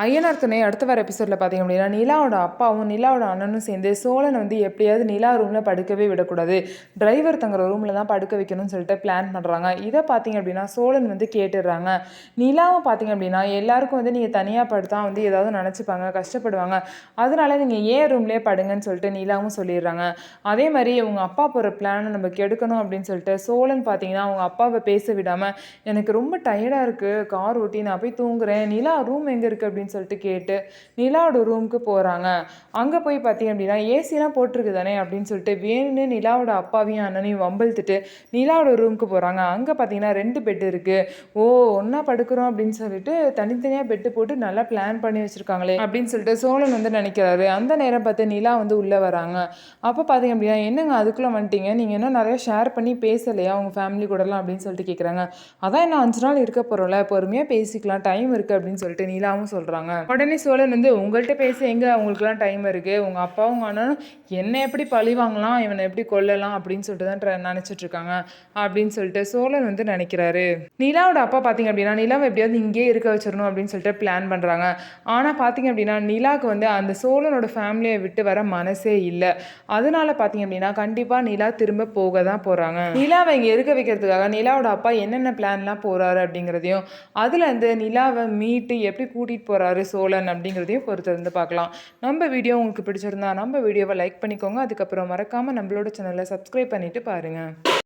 ஐயனார் துணை அடுத்த வர எபிசோடில் பார்த்தீங்க அப்படின்னா நிலாவோட அப்பாவும் நிலாவோட அண்ணனும் சேர்ந்து சோழனை வந்து எப்படியாவது நிலா ரூமில் படுக்கவே விடக்கூடாது, டிரைவர் தங்குற ரூமில் தான் படுக்க வைக்கணும்னு சொல்லிட்டு பிளான் பண்ணுறாங்க. இதை பார்த்தீங்க அப்படின்னா சோழன் வந்து கேட்டுடுறாங்க. நிலாவும் பார்த்தீங்க அப்படின்னா எல்லாருக்கும் வந்து நீங்கள் தனியாக படுத்தா வந்து ஏதாவது நினச்சிப்பாங்க, கஷ்டப்படுவாங்க, அதனால நீங்கள் ஏன் ரூம்லேயே படுங்கன்னு சொல்லிட்டு நிலாவும் சொல்லிடுறாங்க. அதே மாதிரி அவங்க அப்பா போகிற பிளானை நம்ம கெடுக்கணும் அப்படின்னு சொல்லிட்டு சோழன் பார்த்தீங்கன்னா அவங்க அப்பாவை பேச விடாமல், எனக்கு ரொம்ப டயர்டாக இருக்குது, கார் ஓட்டி நான் போய் தூங்குறேன், நிலா ரூம் எங்கே இருக்குது அப்படின்னு சொல்லிட்டு கேட்டு நிலாவோட ரூமுக்கு போகிறாங்க. அங்கே போய் பார்த்தீங்க அப்படின்னா ஏசிலாம் போட்டிருக்கு தானே அப்படின்னு சொல்லிட்டு வேணும்னு நிலாவோட அப்பாவையும் அண்ணனையும் வம்பிழுத்துட்டு நிலாவோட ரூமுக்கு போகிறாங்க. அங்கே பார்த்தீங்கன்னா 2 பெட் இருக்குது. ஓ, ஒன்றா படுக்கிறோம் அப்படின்னு சொல்லிட்டு தனித்தனியாக பெட்டு போட்டு நல்லா பிளான் பண்ணி வச்சுருக்காங்களே அப்படின்னு சொல்லிட்டு சோழன் வந்து நினைக்கிறாரு. அந்த நேரம் பார்த்து நிலா வந்து உள்ளே வராங்க. அப்போ பார்த்தீங்க அப்படின்னா என்னங்க அதுக்குள்ளே வந்துட்டீங்க, நீங்கள் இன்னும் நிறைய ஷேர் பண்ணி பேசலையா உங்கள் ஃபேமிலி கூடலாம் அப்படின்னு சொல்லிட்டு கேட்குறாங்க. அதான் இன்னும் 5 நாள் இருக்க போகிறோம்ல, பொறுமையாக பேசிக்கலாம், டைம் இருக்குது அப்படின்னு சொல்லிட்டு நிலாவும் சொல்கிறாங்க. உடனே சோழன் வந்து உங்கள்கிட்ட பேச எங்க அவங்களுக்குலாம் டைம் இருக்கு, உங்க அப்பாவும் உங்க அண்ணனும் என்ன எப்படி பழி வாங்கலாம், இவனை எப்படி கொல்லலாம் அப்படின்னு சொல்லிட்டு தான் நினைச்சிட்டு இருக்காங்க அப்படின்னு சொல்லிட்டு சோழன் வந்து நினைக்கிறாரு. நிலாவோட அப்பா பார்த்தீங்க அப்படின்னா நிலாவை எப்படியாவது இங்கே இருக்க வச்சிடணும் அப்படின்னு சொல்லிட்டு பிளான் பண்றாங்க. ஆனா பார்த்தீங்க அப்படின்னா நிலாவுக்கு வந்து அந்த சோழனோட ஃபேமிலியை விட்டு வர மனசே இல்லை. அதனால பார்த்தீங்க அப்படின்னா கண்டிப்பா நிலா திரும்ப போக தான் போறாங்க. நிலாவை இங்கே இருக்க வைக்கிறதுக்காக நிலாவோட அப்பா என்னென்ன பிளான்லாம் போறாரு அப்படிங்கிறதையும் அதுல இருந்து நிலாவை மீட்டு எப்படி கூட்டிட்டு போறாரு சோழன் அப்படிங்கிறதையும் பொறுத்து இருந்து பார்க்கலாம். நம்ம வீடியோ உங்களுக்கு பிடிச்சிருந்தா நம்ம வீடியோவை லைக் பண்ணிக்கோங்க. அதுக்கப்புறம் மறக்காமல் நம்மளோட சேனலை சப்ஸ்கிரைப் பண்ணிட்டு பாருங்கள்.